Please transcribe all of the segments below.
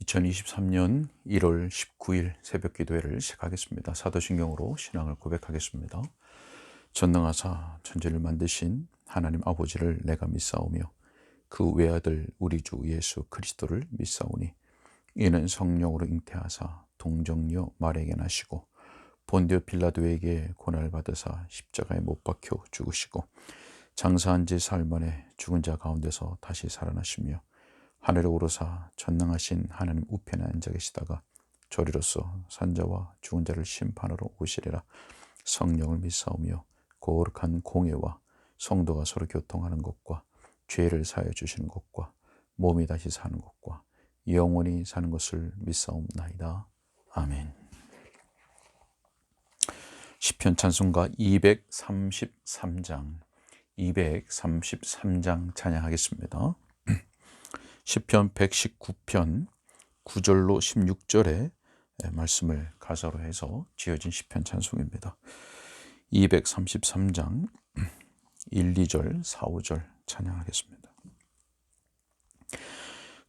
2023년 1월 19일 새벽 기도회를 시작하겠습니다. 사도신경으로 신앙을 고백하겠습니다. 전능하사 천지를 만드신 하나님 아버지를 내가 믿사오며 그 외아들 우리 주 예수 그리스도를 믿사오니 이는 성령으로 잉태하사 동정녀 마리아에게 나시고 본디오 빌라도에게 고난을 받으사 십자가에 못 박혀 죽으시고 장사한 지 사흘 만에 죽은 자 가운데서 다시 살아나시며 하늘에 오르사 전능하신 하나님 우편에 앉아 계시다가 저리로서 산자와 죽은 자를 심판하러 오시리라. 성령을 믿사오며 거룩한 공예와 성도가 서로 교통하는 것과 죄를 사하여 주시는 것과 몸이 다시 사는 것과 영원히 사는 것을 믿사옵나이다. 아멘. 시편 찬송가 233장 찬양하겠습니다. 시편 119편 9절로 16절의 말씀을 가사로 해서 지어진 시편 찬송입니다. 233장 1, 2절, 4, 5절 찬양하겠습니다.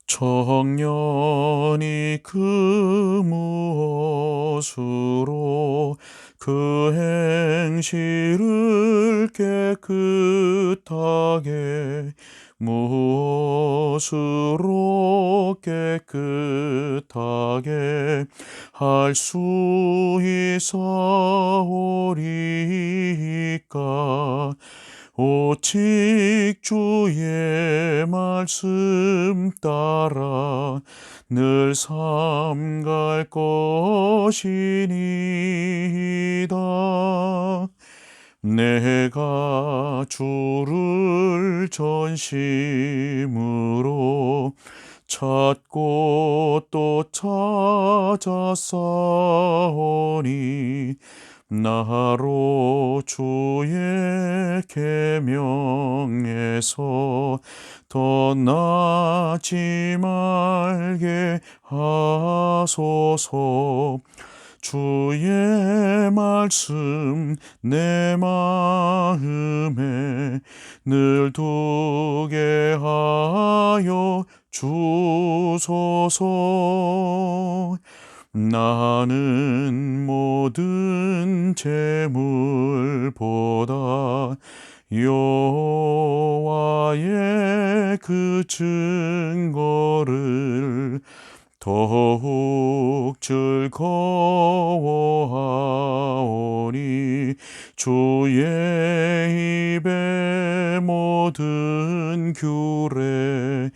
청년이 그 무엇으로 그 행실을 깨끗하게 무엇으로 깨끗하게 할 수 있사오리까 오직 주의 말씀 따라 늘 삼갈 것이니이다. 내가 주를 전심으로 찾고 또 찾았사오니 나로 주의 계명에서 떠나지 말게 하소서. 주의 말씀 내 마음에 늘 두게 하여 주소서. 나는 모든 재물보다 여호와의 그 증거를 더욱 즐거워하오니 주의 입의 모든 규례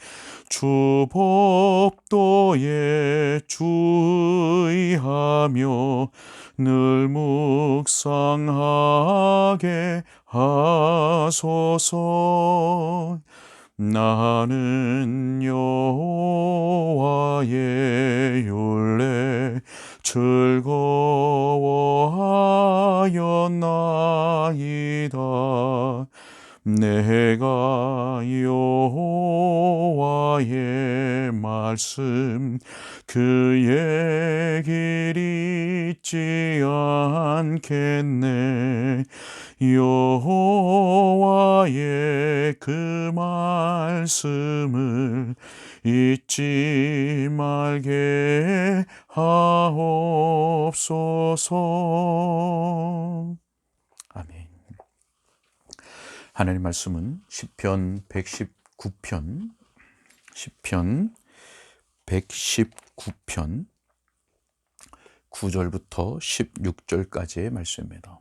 주 법도에 주의하며 늘 묵상하게 하소서. 나는 여호와의 율례 즐거워하였나이다. 내가 여호와의 말씀 그의 길 잊지 않겠네. 여호와의 그 말씀을 잊지 말게 하옵소서. 아멘. 하나님 말씀은 시편 119편 9절부터 16절까지의 말씀입니다.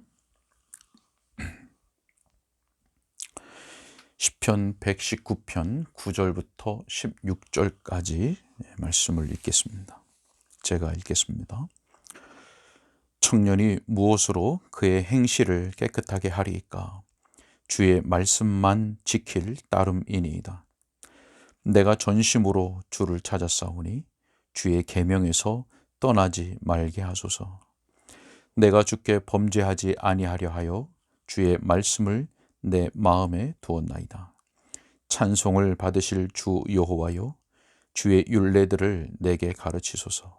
시편 119편 9절부터 16절까지 말씀을 읽겠습니다. 제가 읽겠습니다. 청년이 무엇으로 그의 행실을 깨끗하게 하리이까? 주의 말씀만 지킬 따름이니이다. 내가 전심으로 주를 찾았사오니 주의 계명에서 떠나지 말게 하소서. 내가 주께 범죄하지 아니하려 하여 주의 말씀을 내 마음에 두었나이다. 찬송을 받으실 주 여호와여, 주의 율례들을 내게 가르치소서.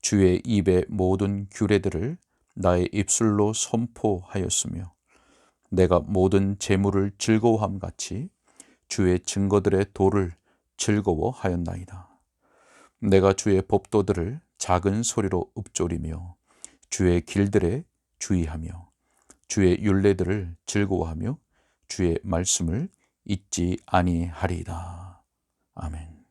주의 입의 모든 규례들을 나의 입술로 선포하였으며 내가 모든 재물을 즐거워함 같이 주의 증거들의 도를 즐거워하였나이다. 내가 주의 법도들을 작은 소리로 읊조리며 주의 길들에 주의하며 주의 율례들을 즐거워하며 주의 말씀을 잊지 아니하리이다. 아멘.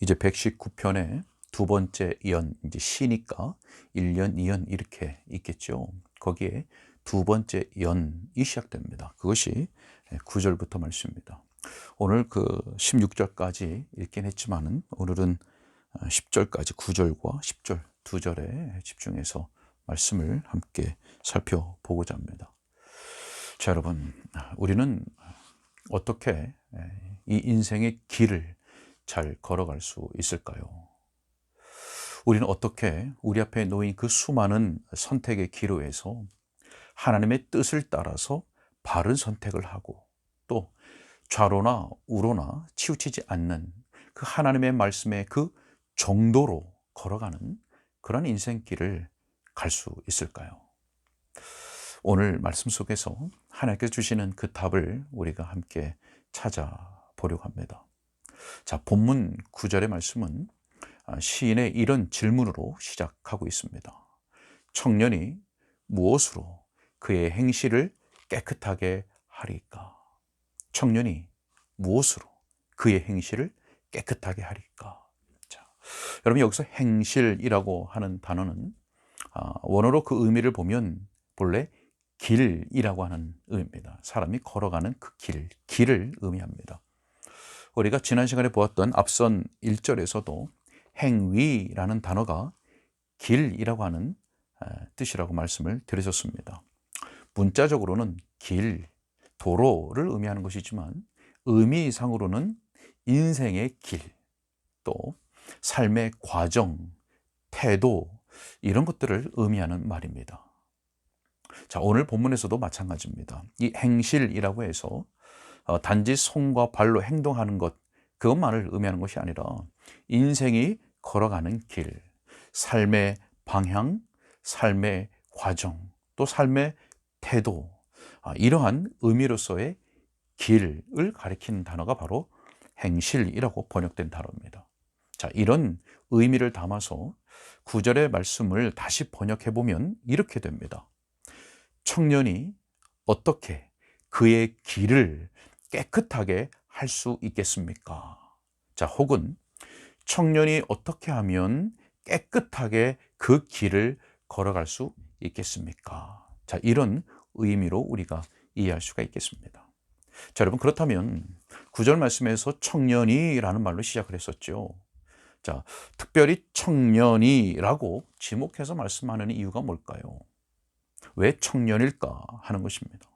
이제 119편의 두 번째 연, 이제 시니까 1년, 2연 이렇게 있겠죠. 거기에 두 번째 연이 시작됩니다. 그것이 9절부터 말씀입니다. 오늘 그 16절까지 읽긴 했지만은 오늘은 10절까지 9절과 10절 두 절에 집중해서 말씀을 함께 살펴보고자 합니다. 자, 여러분, 우리는 어떻게 이 인생의 길을 잘 걸어갈 수 있을까요? 우리는 어떻게 우리 앞에 놓인 그 수많은 선택의 기로에서 하나님의 뜻을 따라서 바른 선택을 하고 또 좌로나 우로나 치우치지 않는 그 하나님의 말씀의 그 정도로 걸어가는 그런 인생길을 갈 수 있을까요? 오늘 말씀 속에서 하나님께서 주시는 그 답을 우리가 함께 찾아보려고 합니다. 자, 본문 9절의 말씀은 시인의 이런 질문으로 시작하고 있습니다. 청년이 무엇으로 그의 행실을 깨끗하게 하리까? 청년이 무엇으로 그의 행실을 깨끗하게 하리까? 자, 여러분, 여기서 행실이라고 하는 단어는 원어로 그 의미를 보면 본래 길이라고 하는 의미입니다. 사람이 걸어가는 그 길을 의미합니다. 우리가 지난 시간에 보았던 앞선 1절에서도 행위라는 단어가 길이라고 하는 뜻이라고 말씀을 드렸었습니다. 문자적으로는 길, 도로를 의미하는 것이지만 의미상으로는 인생의 길, 또 삶의 과정, 태도 이런 것들을 의미하는 말입니다. 자, 오늘 본문에서도 마찬가지입니다. 이 행실이라고 해서 단지 손과 발로 행동하는 것, 그것만을 의미하는 것이 아니라 인생이 걸어가는 길, 삶의 방향, 삶의 과정, 또 삶의 태도, 이러한 의미로서의 길을 가리키는 단어가 바로 행실이라고 번역된 단어입니다. 자, 이런 의미를 담아서 9절의 말씀을 다시 번역해 보면 이렇게 됩니다. 청년이 어떻게 그의 길을 깨끗하게 할 수 있겠습니까? 자, 혹은 청년이 어떻게 하면 깨끗하게 그 길을 걸어갈 수 있겠습니까? 자, 이런 의미로 우리가 이해할 수가 있겠습니다. 자, 여러분, 그렇다면 9절 말씀에서 청년이라는 말로 시작을 했었죠. 자, 특별히 청년이라고 지목해서 말씀하는 이유가 뭘까요? 왜 청년일까 하는 것입니다.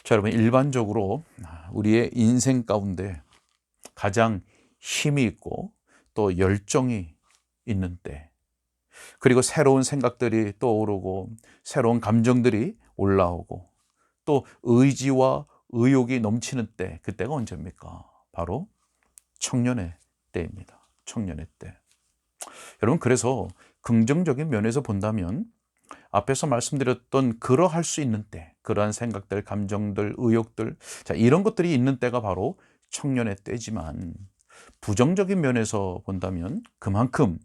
자, 여러분, 일반적으로 우리의 인생 가운데 가장 힘이 있고 또 열정이 있는 때, 그리고 새로운 생각들이 떠오르고 새로운 감정들이 올라오고 또 의지와 의욕이 넘치는 때, 그때가 언제입니까? 바로 청년의 때입니다. 청년의 때. 여러분, 그래서 긍정적인 면에서 본다면 앞에서 말씀드렸던 그러할 수 있는 때, 그러한 생각들, 감정들, 의욕들, 자, 이런 것들이 있는 때가 바로 청년의 때지만 부정적인 면에서 본다면 그만큼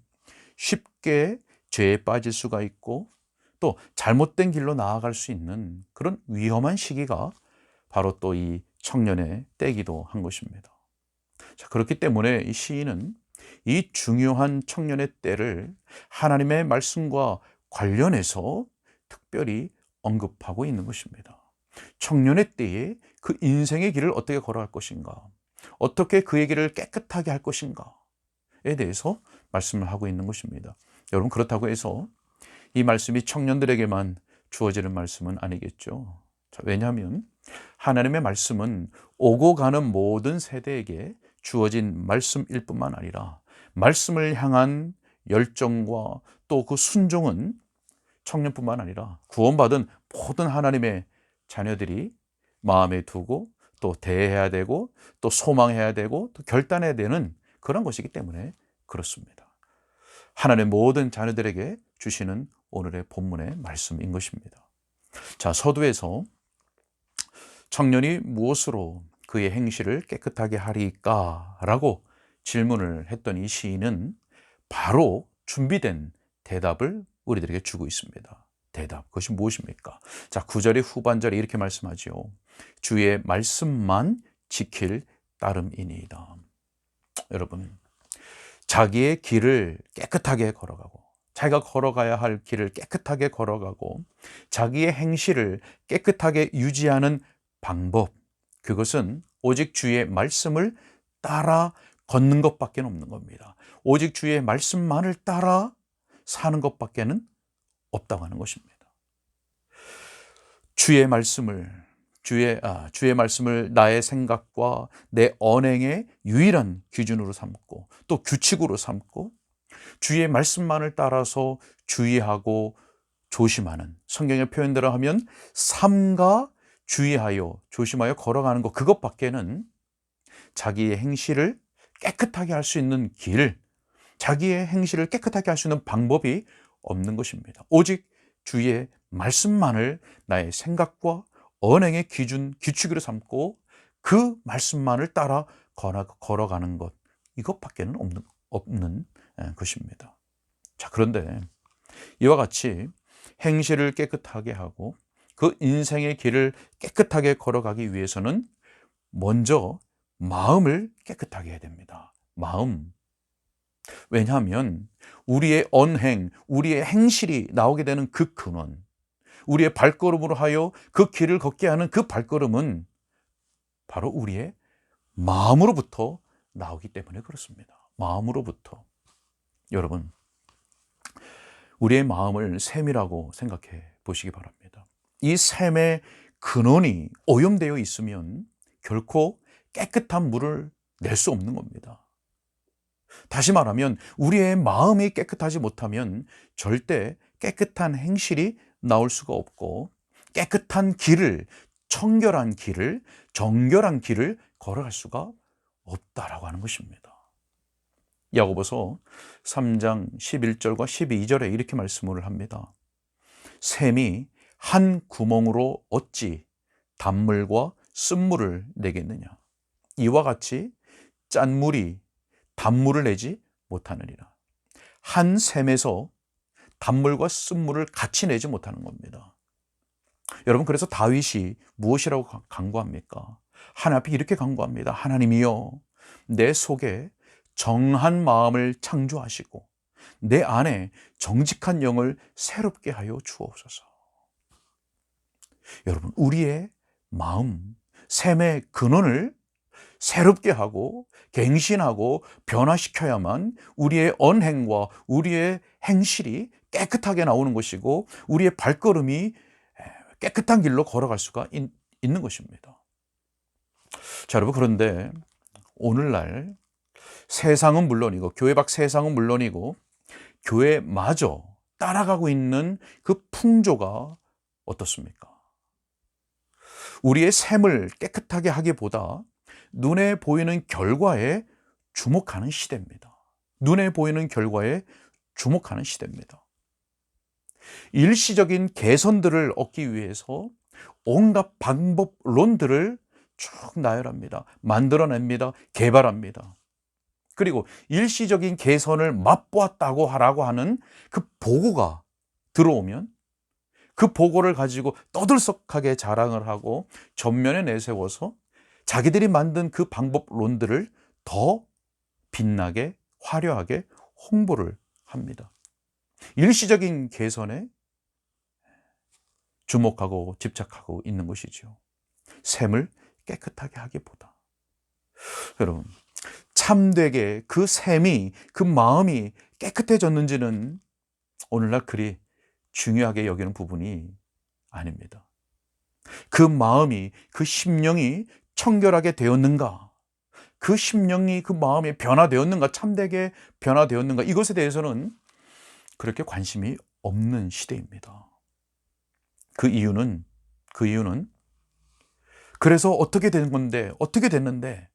쉽게 죄에 빠질 수가 있고 또 잘못된 길로 나아갈 수 있는 그런 위험한 시기가 바로 또 이 청년의 때이기도 한 것입니다. 자, 그렇기 때문에 이 시인은 이 중요한 청년의 때를 하나님의 말씀과 관련해서 특별히 언급하고 있는 것입니다. 청년의 때에 그 인생의 길을 어떻게 걸어갈 것인가, 어떻게 그의 길을 깨끗하게 할 것인가에 대해서 말씀을 하고 있는 것입니다. 여러분, 그렇다고 해서 이 말씀이 청년들에게만 주어지는 말씀은 아니겠죠. 자, 왜냐하면 하나님의 말씀은 오고 가는 모든 세대에게 주어진 말씀일 뿐만 아니라 말씀을 향한 열정과 또 그 순종은 청년뿐만 아니라 구원받은 모든 하나님의 자녀들이 마음에 두고 또 대해야 되고 또 소망해야 되고 또 결단해야 되는 그런 것이기 때문에 그렇습니다. 하나님의 모든 자녀들에게 주시는 오늘의 본문의 말씀인 것입니다. 자, 서두에서 청년이 무엇으로 그의 행실을 깨끗하게 하리까? 라고 질문을 했던 이 시인은 바로 준비된 대답을 우리들에게 주고 있습니다. 대답, 그것이 무엇입니까? 자, 9절의 후반절에 이렇게 말씀하지요. 주의 말씀만 지킬 따름이니이다. 여러분, 자기의 길을 깨끗하게 걸어가고, 자기가 걸어가야 할 길을 깨끗하게 걸어가고, 자기의 행실을 깨끗하게 유지하는 방법, 그것은 오직 주의 말씀을 따라 걷는 것밖에 없는 겁니다. 오직 주의 말씀만을 따라 사는 것밖에는 없다고 하는 것입니다. 주의 말씀을 나의 생각과 내 언행의 유일한 기준으로 삼고, 또 규칙으로 삼고, 주의 말씀만을 따라서 주의하고 조심하는, 성경의 표현대로 하면 삼가 주의하여 조심하여 걸어가는 것, 그것밖에는 자기의 행실을 깨끗하게 할 수 있는 길, 자기의 행실을 깨끗하게 할 수 있는 방법이 없는 것입니다. 오직 주의 말씀만을 나의 생각과 언행의 기준, 규칙으로 삼고 그 말씀만을 따라 걸어가는 것, 이것밖에는 없는 것입니다. 자, 그런데 이와 같이 행실을 깨끗하게 하고 그 인생의 길을 깨끗하게 걸어가기 위해서는 먼저 마음을 깨끗하게 해야 됩니다. 마음. 왜냐하면 우리의 언행, 우리의 행실이 나오게 되는 그 근원, 우리의 발걸음으로 하여 그 길을 걷게 하는 그 발걸음은 바로 우리의 마음으로부터 나오기 때문에 그렇습니다. 마음으로부터. 여러분, 우리의 마음을 샘이라고 생각해 보시기 바랍니다. 이 샘의 근원이 오염되어 있으면 결코 깨끗한 물을 낼 수 없는 겁니다. 다시 말하면 우리의 마음이 깨끗하지 못하면 절대 깨끗한 행실이 나올 수가 없고, 깨끗한 길을, 청결한 길을, 정결한 길을 걸어갈 수가 없다라고 하는 것입니다. 야고보서 3장 11절과 12절에 이렇게 말씀을 합니다. 샘이 한 구멍으로 어찌 단물과 쓴물을 내겠느냐. 이와 같이 짠물이 단물을 내지 못하느니라. 한 샘에서 단물과 쓴물을 같이 내지 못하는 겁니다. 여러분, 그래서 다윗이 무엇이라고 간구합니까? 하나님 앞에 이렇게 간구합니다. 하나님이여, 내 속에 정한 마음을 창조하시고 내 안에 정직한 영을 새롭게 하여 주옵소서. 여러분, 우리의 마음, 샘의 근원을 새롭게 하고 갱신하고 변화시켜야만 우리의 언행과 우리의 행실이 깨끗하게 나오는 것이고 우리의 발걸음이 깨끗한 길로 걸어갈 수가 있는 것입니다. 자, 여러분, 그런데 오늘날 세상은 물론이고 교회 밖 세상은 물론이고 교회마저 따라가고 있는 그 풍조가 어떻습니까? 우리의 샘을 깨끗하게 하기보다 눈에 보이는 결과에 주목하는 시대입니다. 눈에 보이는 결과에 주목하는 시대입니다. 일시적인 개선들을 얻기 위해서 온갖 방법론들을 쭉 나열합니다. 만들어냅니다. 개발합니다. 그리고 일시적인 개선을 맛보았다고 하라고 하는 그 보고가 들어오면 그 보고를 가지고 떠들썩하게 자랑을 하고 전면에 내세워서 자기들이 만든 그 방법론들을 더 빛나게 화려하게 홍보를 합니다. 일시적인 개선에 주목하고 집착하고 있는 것이죠. 샘을 깨끗하게 하기보다. 여러분, 참되게 그 샘이, 그 마음이 깨끗해졌는지는 오늘날 그리 중요하게 여기는 부분이 아닙니다. 그 마음이, 그 심령이 청결하게 되었는가, 그 심령이, 그 마음이 변화되었는가, 참되게 변화되었는가, 이것에 대해서는 그렇게 관심이 없는 시대입니다. 그 이유는 그래서 어떻게 된 건데, 어떻게 됐는데,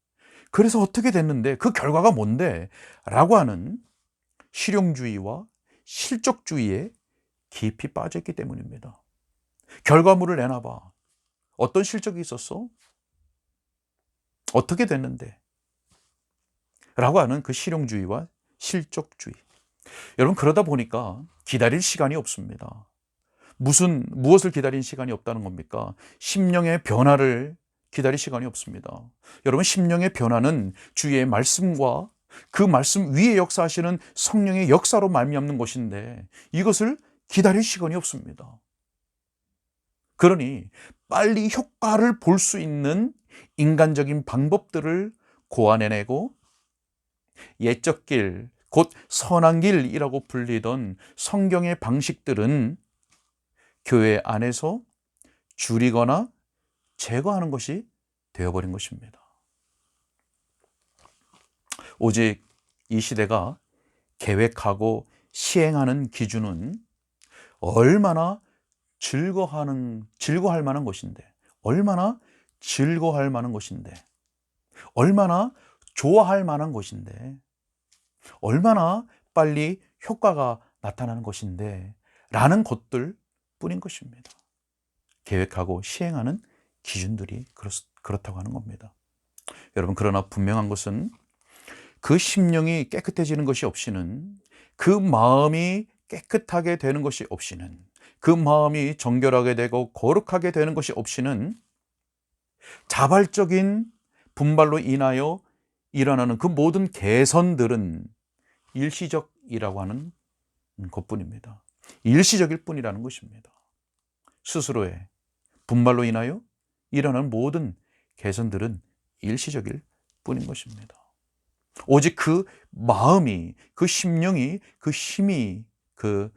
그래서 어떻게 됐는데, 그 결과가 뭔데? 라고 하는 실용주의와 실적주의에 깊이 빠졌기 때문입니다. 결과물을 내놔봐. 어떤 실적이 있었어? 어떻게 됐는데? 라고 하는 그 실용주의와 실족주의. 여러분, 그러다 보니까 기다릴 시간이 없습니다. 무엇을 기다린 시간이 없다는 겁니까? 심령의 변화를 기다릴 시간이 없습니다. 여러분, 심령의 변화는 주의 말씀과 그 말씀 위에 역사하시는 성령의 역사로 말미암는 것인데 이것을 기다릴 시간이 없습니다. 그러니 빨리 효과를 볼 수 있는 인간적인 방법들을 고안해내고 옛적 길, 곧 선한 길이라고 불리던 성경의 방식들은 교회 안에서 줄이거나 제거하는 것이 되어버린 것입니다. 오직 이 시대가 계획하고 시행하는 기준은 얼마나 즐거워할 만한 것인데, 얼마나 즐거워할 만한 것인데, 얼마나 좋아할 만한 것인데, 얼마나 빨리 효과가 나타나는 것인데 라는 것들 뿐인 것입니다. 계획하고 시행하는 기준들이 그렇다고 하는 겁니다. 여러분, 그러나 분명한 것은 그 심령이 깨끗해지는 것이 없이는, 그 마음이 깨끗하게 되는 것이 없이는, 그 마음이 정결하게 되고 거룩하게 되는 것이 없이는 자발적인 분발로 인하여 일어나는 그 모든 개선들은 일시적이라고 하는 것뿐입니다. 일시적일 뿐이라는 것입니다. 스스로의 분발로 인하여 일어나는 모든 개선들은 일시적일 뿐인 것입니다. 오직 그 마음이, 그 심령이, 그 힘이, 그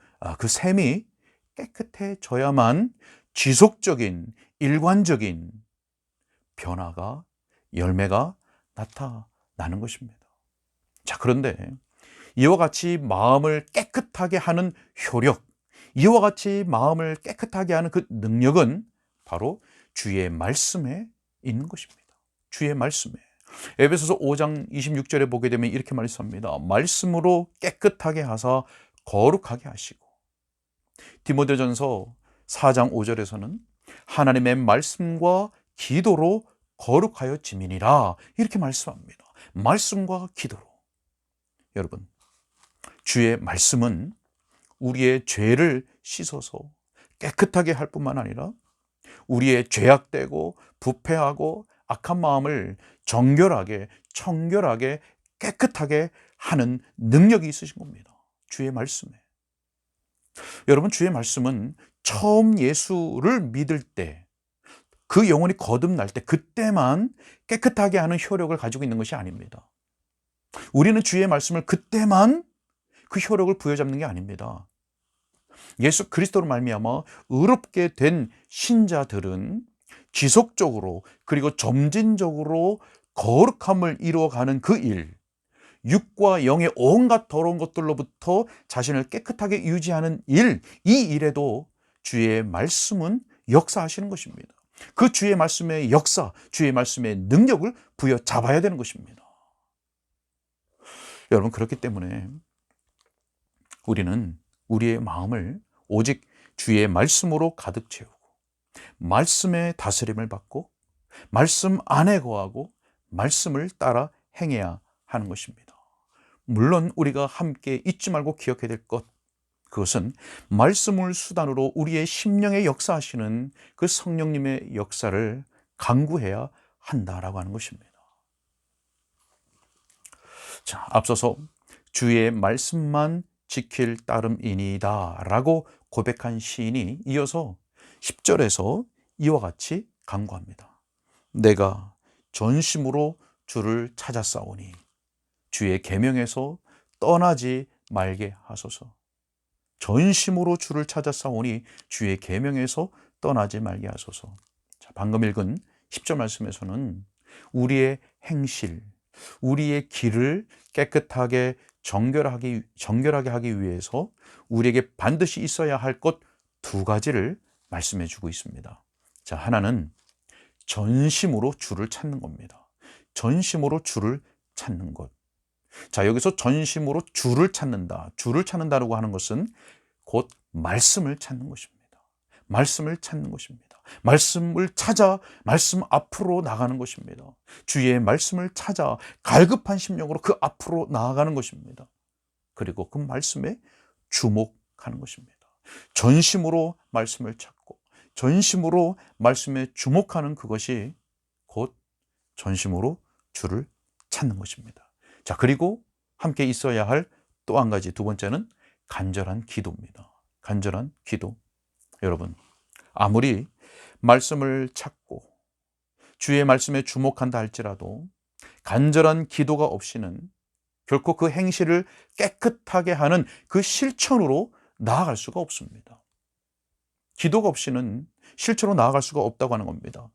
샘이 깨끗해져야만 지속적인, 일관적인 변화가, 열매가 나타나는 것입니다. 자, 그런데 이와 같이 마음을 깨끗하게 하는 효력, 이와 같이 마음을 깨끗하게 하는 그 능력은 바로 주의 말씀에 있는 것입니다. 주의 말씀에. 에베소서 5장 26절에 보게 되면 이렇게 말씀합니다. 말씀으로 깨끗하게 하사 거룩하게 하시고. 디모데전서 4장 5절에서는 하나님의 말씀과 기도로 거룩하여 지민이라 이렇게 말씀합니다. 말씀과 기도로. 여러분, 주의 말씀은 우리의 죄를 씻어서 깨끗하게 할 뿐만 아니라 우리의 죄악되고 부패하고 악한 마음을 정결하게, 청결하게, 깨끗하게 하는 능력이 있으신 겁니다. 주의 말씀에. 여러분, 주의 말씀은 처음 예수를 믿을 때, 그 영혼이 거듭날 때 그때만 깨끗하게 하는 효력을 가지고 있는 것이 아닙니다. 우리는 주의 말씀을 그때만 그 효력을 부여잡는 게 아닙니다. 예수 그리스도로 말미암아 의롭게 된 신자들은 지속적으로 그리고 점진적으로 거룩함을 이루어가는 그 일, 육과 영의 온갖 더러운 것들로부터 자신을 깨끗하게 유지하는 일, 이 일에도 주의 말씀은 역사하시는 것입니다. 그 주의 말씀의 역사, 주의 말씀의 능력을 부여잡아야 되는 것입니다. 여러분, 그렇기 때문에 우리는 우리의 마음을 오직 주의 말씀으로 가득 채우고 말씀의 다스림을 받고 말씀 안에 거하고 말씀을 따라 행해야 하는 것입니다. 물론 우리가 함께 잊지 말고 기억해야 될 것, 그것은 말씀을 수단으로 우리의 심령에 역사하시는 그 성령님의 역사를 간구해야 한다라고 하는 것입니다. 자, 앞서서 주의 말씀만 지킬 따름이니이다 라고 고백한 시인이 이어서 10절에서 이와 같이 간구합니다. 내가 전심으로 주를 찾았사오니 주의 계명에서 떠나지 말게 하소서. 전심으로 주를 찾았사오니 주의 계명에서 떠나지 말게 하소서. 자, 방금 읽은 10절 말씀에서는 우리의 행실, 우리의 길을 깨끗하게 정결하게 하기 위해서 우리에게 반드시 있어야 할 것 두 가지를 말씀해 주고 있습니다. 자, 하나는 전심으로 주를 찾는 겁니다. 전심으로 주를 찾는 것. 자, 여기서 전심으로 주를 찾는다라고 하는 것은 곧 말씀을 찾는 것입니다. 말씀을 찾는 것입니다. 말씀을 찾아 말씀 앞으로 나가는 것입니다. 주의 말씀을 찾아 갈급한 심령으로 그 앞으로 나아가는 것입니다. 그리고 그 말씀에 주목하는 것입니다. 전심으로 말씀을 찾고 전심으로 말씀에 주목하는 그것이 곧 전심으로 주를 찾는 것입니다. 자, 그리고 함께 있어야 할 또 한 가지, 두 번째는 간절한 기도입니다. 간절한 기도. 여러분, 아무리 말씀을 찾고 주의 말씀에 주목한다 할지라도 간절한 기도가 없이는 결코 그 행실을 깨끗하게 하는 그 실천으로 나아갈 수가 없습니다. 기도가 없이는 실천으로 나아갈 수가 없다고 하는 겁니다.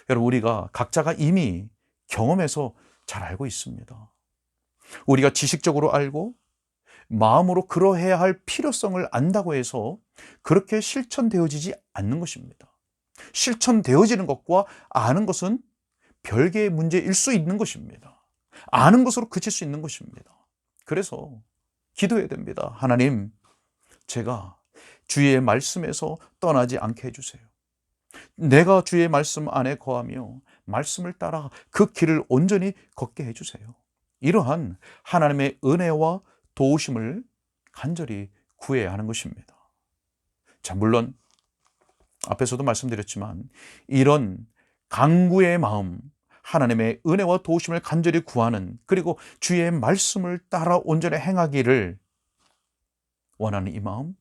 여러분, 우리가 각자가 이미 경험해서 잘 알고 있습니다. 우리가 지식적으로 알고 마음으로 그러해야 할 필요성을 안다고 해서 그렇게 실천되어지지 않는 것입니다. 실천되어지는 것과 아는 것은 별개의 문제일 수 있는 것입니다. 아는 것으로 그칠 수 있는 것입니다. 그래서 기도해야 됩니다. 하나님, 제가 주의 말씀에서 떠나지 않게 해주세요. 내가 주의 말씀 안에 거하며 말씀을 따라 그 길을 온전히 걷게 해주세요. 이러한 하나님의 은혜와 도우심을 간절히 구해야 하는 것입니다. 자, 물론 앞에서도 말씀드렸지만 이런 간구의 마음, 하나님의 은혜와 도우심을 간절히 구하는, 그리고 주의 말씀을 따라 온전히 행하기를 원하는 이 마음,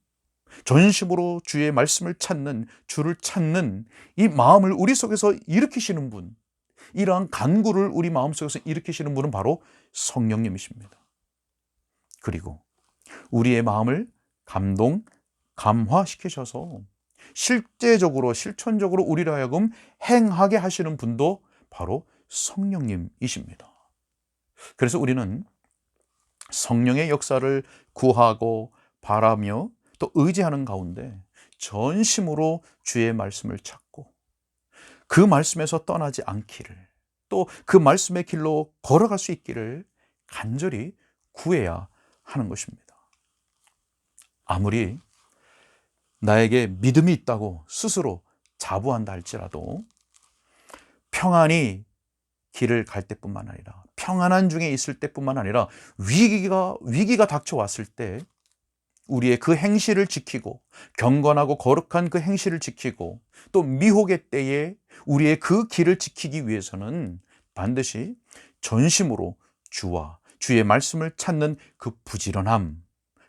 전심으로 주의 말씀을 찾는, 주를 찾는 이 마음을 우리 속에서 일으키시는 분, 이러한 간구를 우리 마음속에서 일으키시는 분은 바로 성령님이십니다. 그리고 우리의 마음을 감화시키셔서 실제적으로, 실천적으로 우리로 하여금 행하게 하시는 분도 바로 성령님이십니다. 그래서 우리는 성령의 역사를 구하고 바라며 또 의지하는 가운데 전심으로 주의 말씀을 찾고 그 말씀에서 떠나지 않기를, 또 그 말씀의 길로 걸어갈 수 있기를 간절히 구해야 하는 것입니다. 아무리 나에게 믿음이 있다고 스스로 자부한다 할지라도 평안히 길을 갈 때뿐만 아니라, 평안한 중에 있을 때뿐만 아니라 위기가 닥쳐왔을 때 우리의 그 행실을 지키고, 경건하고 거룩한 그 행실을 지키고, 또 미혹의 때에 우리의 그 길을 지키기 위해서는 반드시 전심으로 주와 주의 말씀을 찾는 그 부지런함,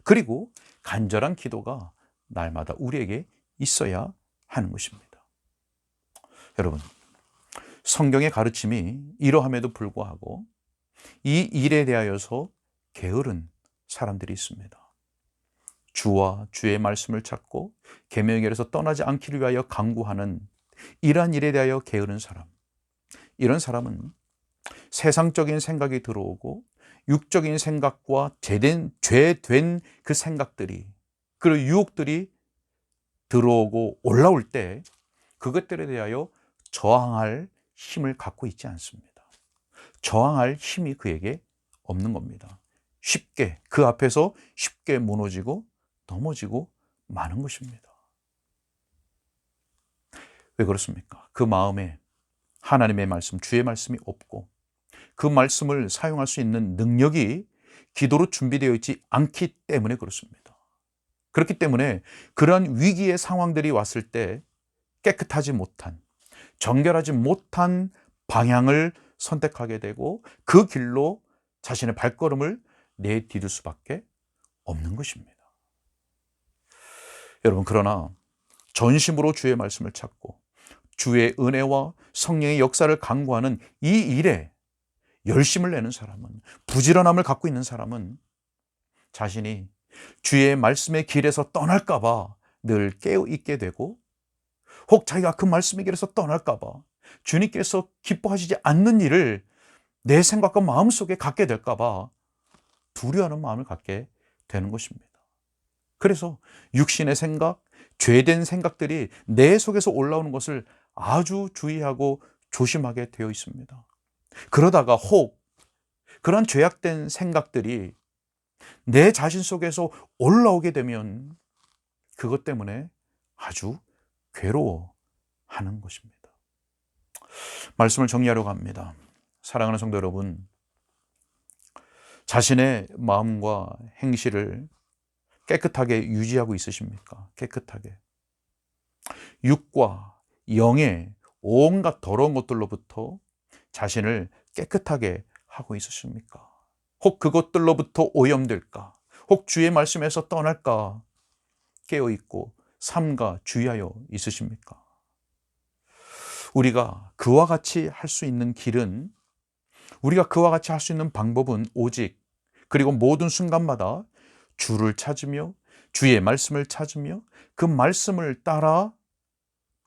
그리고 간절한 기도가 날마다 우리에게 있어야 하는 것입니다. 여러분, 성경의 가르침이 이러함에도 불구하고 이 일에 대하여서 게으른 사람들이 있습니다. 주와 주의 말씀을 찾고 계명의 길에서 떠나지 않기를 위하여 간구하는 이러한 일에 대하여 게으른 사람, 이런 사람은 세상적인 생각이 들어오고 육적인 생각과 죄된 그 생각들이, 그리고 유혹들이 들어오고 올라올 때 그것들에 대하여 저항할 힘을 갖고 있지 않습니다. 저항할 힘이 그에게 없는 겁니다. 쉽게, 그 앞에서 쉽게 무너지고 넘어지고 마는 것입니다. 왜 그렇습니까? 그 마음에 하나님의 말씀, 주의 말씀이 없고 그 말씀을 사용할 수 있는 능력이 기도로 준비되어 있지 않기 때문에 그렇습니다. 그렇기 때문에 그러한 위기의 상황들이 왔을 때 깨끗하지 못한, 정결하지 못한 방향을 선택하게 되고 그 길로 자신의 발걸음을 내디딜 수밖에 없는 것입니다. 여러분, 그러나 전심으로 주의 말씀을 찾고 주의 은혜와 성령의 역사를 간구하는 이 일에 열심을 내는 사람은, 부지런함을 갖고 있는 사람은 자신이 주의 말씀의 길에서 떠날까 봐 늘 깨어있게 되고, 혹 자기가 그 말씀의 길에서 떠날까 봐 주님께서 기뻐하시지 않는 일을 내 생각과 마음속에 갖게 될까 봐 두려워하는 마음을 갖게 되는 것입니다. 그래서 육신의 생각, 죄된 생각들이 내 속에서 올라오는 것을 아주 주의하고 조심하게 되어 있습니다. 그러다가 혹 그런 죄악된 생각들이 내 자신 속에서 올라오게 되면 그것 때문에 아주 괴로워하게 하는 것입니다. 말씀을 정리하려고 합니다. 사랑하는 성도 여러분, 자신의 마음과 행실을 깨끗하게 유지하고 있으십니까? 깨끗하게. 육과 영의 온갖 더러운 것들로부터 자신을 깨끗하게 하고 있으십니까? 혹 그것들로부터 오염될까? 혹 주의 말씀에서 떠날까? 깨어있고 삼가 주의하여 있으십니까? 우리가 그와 같이 할 수 있는 길은, 우리가 그와 같이 할 수 있는 방법은 오직, 그리고 모든 순간마다 주를 찾으며 주의 말씀을 찾으며 그 말씀을 따라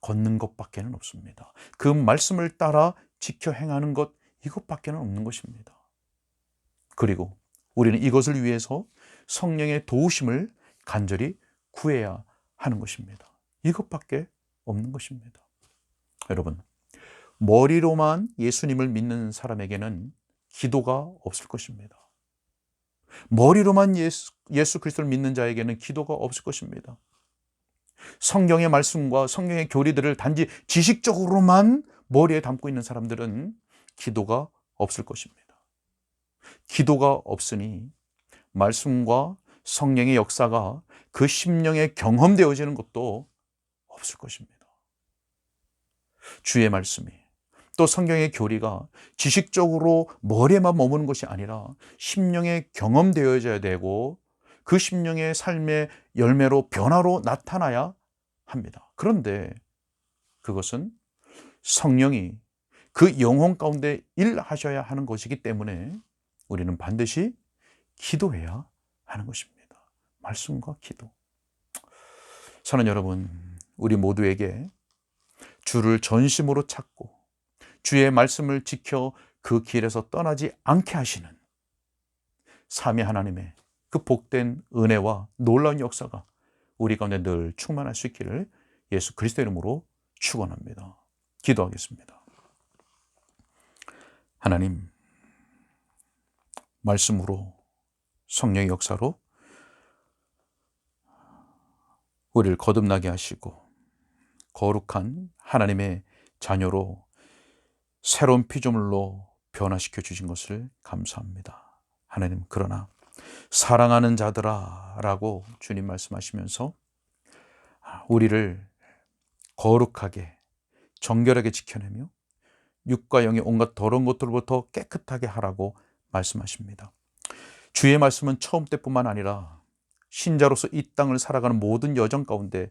걷는 것밖에는 없습니다. 그 말씀을 따라 지켜 행하는 것, 이것밖에는 없는 것입니다. 그리고 우리는 이것을 위해서 성령의 도우심을 간절히 구해야 하는 것입니다. 이것밖에 없는 것입니다. 여러분, 머리로만 예수님을 믿는 사람에게는 기도가 없을 것입니다. 머리로만 예수 그리스도를 믿는 자에게는 기도가 없을 것입니다. 성경의 말씀과 성경의 교리들을 단지 지식적으로만 머리에 담고 있는 사람들은 기도가 없을 것입니다. 기도가 없으니 말씀과 성령의 역사가 그 심령에 경험되어지는 것도 없을 것입니다. 주의 말씀이, 또 성경의 교리가 지식적으로 머리에만 머무는 것이 아니라 심령에 경험되어져야 되고 그 심령의 삶의 열매로 변화로 나타나야 합니다. 그런데 그것은 성령이 그 영혼 가운데 일하셔야 하는 것이기 때문에 우리는 반드시 기도해야 하는 것입니다. 말씀과 기도. 사랑하는 여러분, 우리 모두에게 주를 전심으로 찾고 주의 말씀을 지켜 그 길에서 떠나지 않게 하시는 삼위 하나님의 그 복된 은혜와 놀라운 역사가 우리 가운데 늘 충만할 수 있기를 예수 그리스도 이름으로 축원합니다. 기도하겠습니다. 하나님, 말씀으로, 성령의 역사로 우리를 거듭나게 하시고 거룩한 하나님의 자녀로 새로운 피조물로 변화시켜 주신 것을 감사합니다. 하나님, 그러나 사랑하는 자들아 라고 주님 말씀하시면서 우리를 거룩하게 정결하게 지켜내며 육과 영의 온갖 더러운 것들로부터 깨끗하게 하라고 말씀하십니다. 주의 말씀은 처음 때뿐만 아니라 신자로서 이 땅을 살아가는 모든 여정 가운데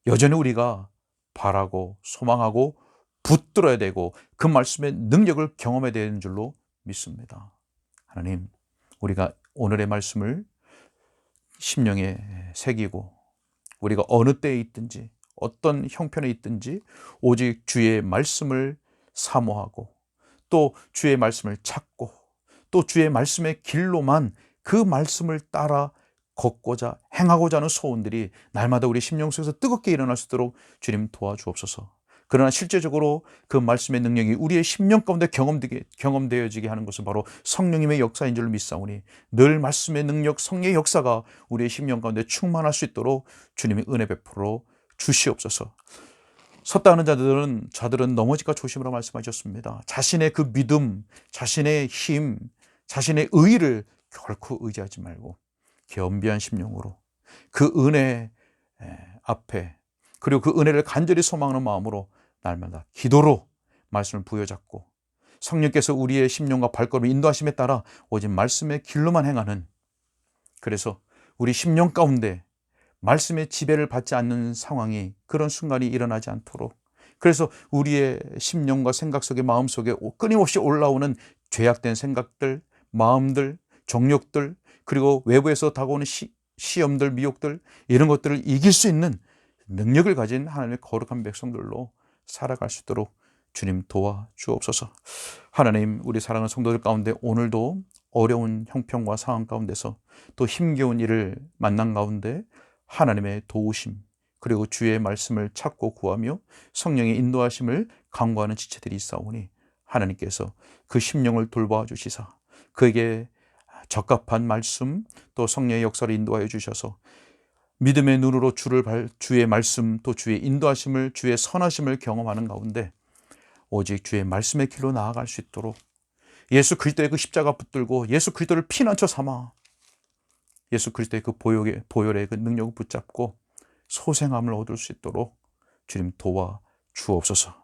여전히 우리가 바라고 소망하고 붙들어야 되고 그 말씀의 능력을 경험해야 되는 줄로 믿습니다. 하나님, 우리가 오늘의 말씀을 심령에 새기고 우리가 어느 때에 있든지 어떤 형편에 있든지 오직 주의 말씀을 사모하고 또 주의 말씀을 찾고 또 주의 말씀의 길로만 그 말씀을 따라 걷고자 행하고자 하는 소원들이 날마다 우리 심령 속에서 뜨겁게 일어날 수 있도록 주님 도와주옵소서. 그러나 실제적으로 그 말씀의 능력이 우리의 심령 가운데 경험되어지게 하는 것은 바로 성령님의 역사인 줄 믿사오니 늘 말씀의 능력, 성령의 역사가 우리의 심령 가운데 충만할 수 있도록 주님이 은혜 베풀어 주시옵소서. 섰다 하는 자들은 넘어질까 조심하라 말씀하셨습니다. 자신의 그 믿음, 자신의 힘, 자신의 의의를 결코 의지하지 말고 겸비한 심령으로 그 은혜 앞에, 그리고 그 은혜를 간절히 소망하는 마음으로 날마다 기도로 말씀을 부여잡고 성령께서 우리의 심령과 발걸음을 인도하심에 따라 오직 말씀의 길로만 행하는, 그래서 우리 심령 가운데 말씀의 지배를 받지 않는 상황이, 그런 순간이 일어나지 않도록, 그래서 우리의 심령과 생각 속에, 마음 속에 끊임없이 올라오는 죄악된 생각들, 마음들, 정욕들, 그리고 외부에서 다가오는 시험들, 미혹들, 이런 것들을 이길 수 있는 능력을 가진 하나님의 거룩한 백성들로 살아갈 수 있도록 주님 도와주옵소서. 하나님, 우리 사랑하는 성도들 가운데 오늘도 어려운 형편과 상황 가운데서 또 힘겨운 일을 만난 가운데 하나님의 도우심, 그리고 주의 말씀을 찾고 구하며 성령의 인도하심을 간구하는 지체들이 있사오니 하나님께서 그 심령을 돌봐 주시사 그에게 적합한 말씀, 또 성령의 역사를 인도하여 주셔서 믿음의 눈으로 주의 말씀, 또 주의 인도하심을, 주의 선하심을 경험하는 가운데 오직 주의 말씀의 길로 나아갈 수 있도록 예수 그리스도의 그 십자가 붙들고 예수 그리스도를 피난처 삼아 예수 그리스도의 그 보혈의 그 능력을 붙잡고 소생함을 얻을 수 있도록 주님 도와 주옵소서.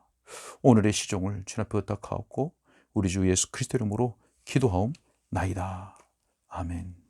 오늘의 시종을 주님 앞에 의탁하옵고 우리 주 예수 그리스도 이름으로 기도하옵나이다. 아멘.